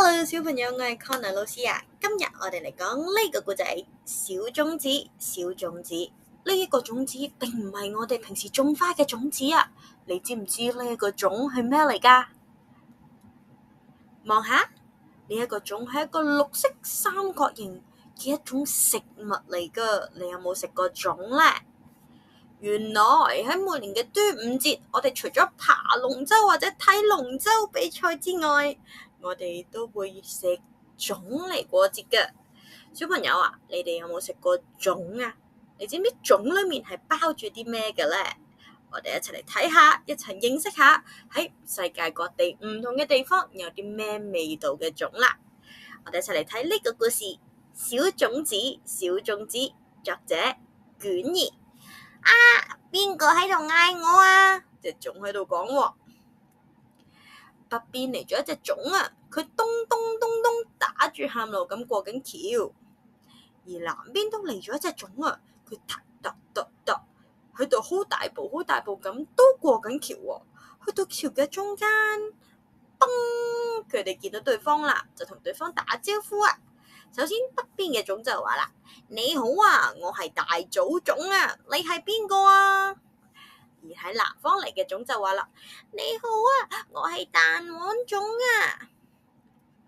Hello， 小朋友，我係 Connor 老師啊。今日我哋嚟講呢個故仔，小種子，小種子。呢一個種子並唔係我哋平時種花嘅種子啊。你知唔知呢一個種係咩嚟㗎？望下，呢一個種係一個綠色三角形嘅一種食物嚟㗎。你有冇食過種呢？原來喺每年嘅端午節，我哋除咗爬龍舟或者睇龍舟比賽之外，我哋都會食粽嚟過節嘅。小朋友啊，你哋有冇食過粽啊？你知唔知粽裏面係包住啲咩嘅咧？我哋一齊嚟睇下，一齊認識下喺世界各地唔同嘅地方有啲咩味道嘅粽啦。我哋一齊嚟睇呢個故事，小種子，小種子，作者卷兒。邊個喺度嗌我啊？隻粽喺度講喎。北邊嚟咗一隻粽啊，佢咚咚咚咚打住喊路咁過緊橋。而南邊都嚟咗一隻粽啊，佢突突突突喺度好大步咁都過緊橋喎。去到橋嘅中間，嘣！佢哋見到對方啦，就同對方打招呼啊。首先北邊嘅粽就話啦：你好啊，我係大祖粽啊，你係邊個啊？而喺南方嚟嘅粽就話啦：你好啊，我係蛋黃粽啊。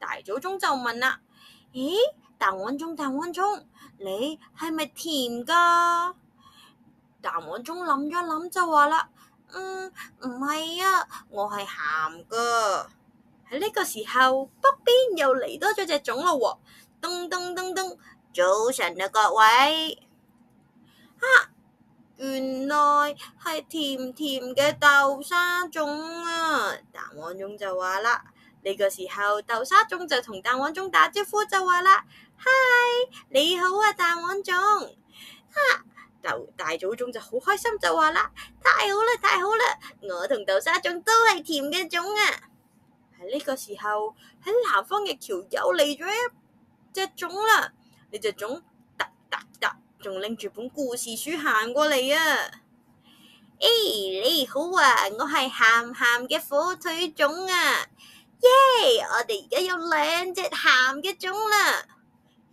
大祖粽就問啦：咦，蛋黃粽，你係咪甜噶？蛋黃粽諗咗諗就話啦：唔係啊，我係鹹噶。喺呢個時候，北邊又嚟多咗隻粽咯喎。噔噔噔噔，早晨啊各位。原來係甜甜嘅豆沙粽啊！蛋黃粽就話啦，呢個時候豆沙粽就同蛋黃粽打招呼就話啦：嗨，你好啊，蛋黃粽。大祖粽就好開心就話啦：太好啦，我同豆沙粽都係甜嘅粽啊！喺呢個時候，喺南方嘅橋又嚟咗一隻粽啦，呢隻粽仲拎住本故事書行過嚟啊！你好啊，我係鹹鹹嘅火腿粽啊！耶，我哋而家有兩隻鹹嘅粽啦！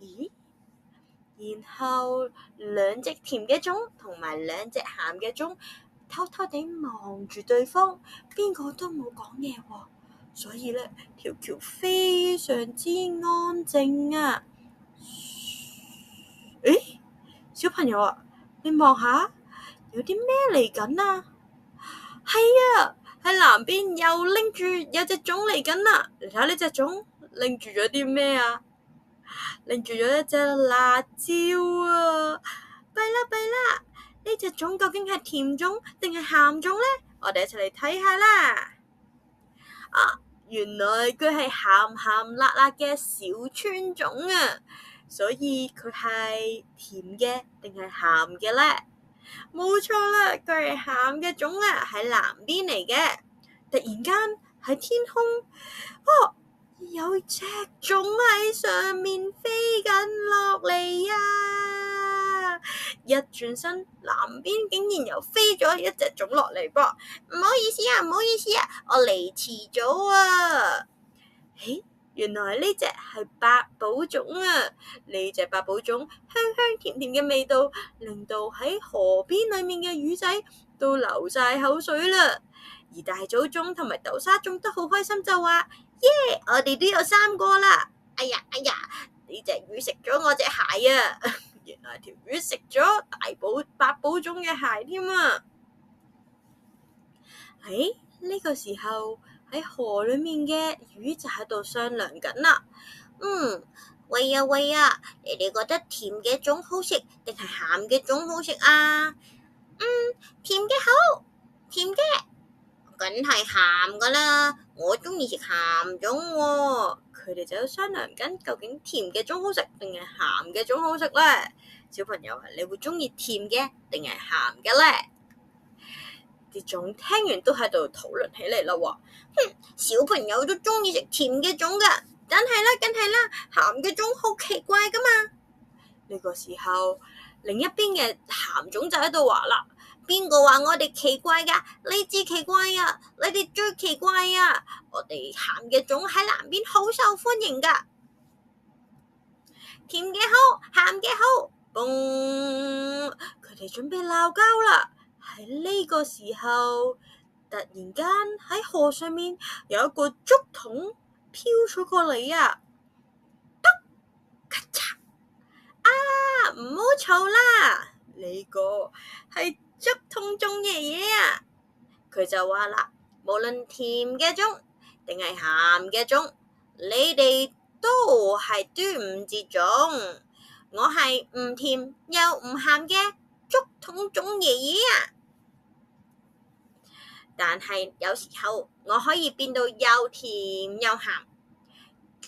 咦？然後兩隻甜嘅粽同埋兩隻鹹嘅粽偷偷地望住對方，邊個都冇講嘢喎。所以呢，條橋非常之安靜啊！小朋友啊，你望下，有啲咩嚟緊啊？係啊，喺南邊又拎住有隻粽嚟緊啦！你睇下呢隻粽拎住咗啲咩啊？拎住咗一隻辣椒啊！弊啦！呢隻粽究竟係甜粽定係鹹粽呢？我哋一齊嚟睇下啦！原來佢係鹹辣嘅小川粽啊！所以佢係甜嘅定係鹹嘅呢？冇錯啦，佢係鹹嘅粽啊，喺南邊嚟嘅。突然間喺天空，有隻粽喺上面飛緊落嚟啊！一轉身，南邊竟然又飛咗一隻粽落嚟噃。唔好意思啊，我嚟遲咗啊！原來呢隻係八寶粽啊！呢隻八寶粽香甜嘅味道，令到喺河邊裏面嘅魚仔都流晒口水啦。而大祖粽同埋豆沙粽都好開心就話：耶！我哋都有3個啦！哎呀！呢隻魚食咗我隻鞋啊！原來條魚食咗八寶粽嘅鞋添啊！呢個時候，喺河裏面嘅魚就喺度商量緊啦。喂啊！你哋覺得甜嘅粽好食定係鹹嘅粽好食啊？甜嘅好，甜嘅，梗係鹹噶啦！我中意食鹹粽喎。佢哋就喺度商量緊，究竟甜嘅粽好食定係鹹嘅粽好食咧？小朋友啊，你會中意甜嘅定係鹹嘅咧？啲粽聽完都喺度討論起嚟啦喎。小朋友都中意食甜嘅粽噶，梗係啦，鹹嘅粽好奇怪噶嘛。呢個時候，另一邊嘅鹹粽就喺度話啦：邊個話我哋奇怪㗎？你至奇怪啊！你哋最奇怪啊！我哋鹹嘅粽喺南邊好受歡迎㗎，甜嘅好，鹹嘅好。嘣！佢哋準備鬧交啦。喺呢個時候，突然間喺河上面有一個竹筒飄咗過嚟啊！咔嚓！啊，唔好嘈啦！呢個係竹筒粽爺爺啊！佢就話啦，無論甜嘅粽定係鹹嘅粽，你哋都係端午節粽。我係唔甜又唔鹹嘅竹筒粽爺爺啊！但係有時候我可以變到又甜又鹹，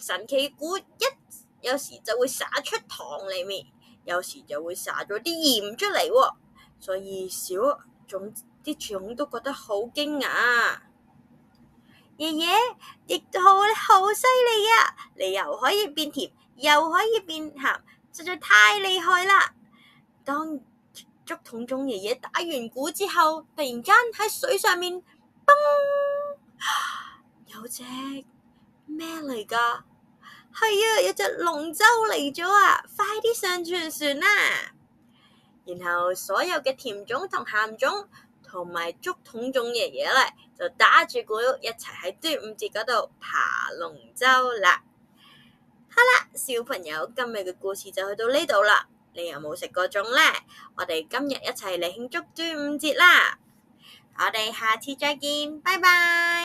神奇菇有時就會灑出糖嚟面，有時就會灑咗啲鹽出嚟喎，所以小粽啲粽都覺得好驚訝。爺爺亦好犀利啊！你又可以變甜，又可以變鹹，實在太厲害啦！當竹筒粽爺爺打完鼓之後，突然間喺水上面，嘣！有隻咩嚟㗎？係啊，有隻龍舟嚟咗啊！快啲上船啦！然後所有嘅甜粽同鹹粽同埋竹筒粽爺爺咧，就打住鼓一齊喺端午節嗰度爬龍舟啦。好啦，小朋友，今日嘅故事就去到呢度啦。你有冇食過粽呢？我哋今日一齊嚟慶祝端午節啦！我哋下次再見，拜拜。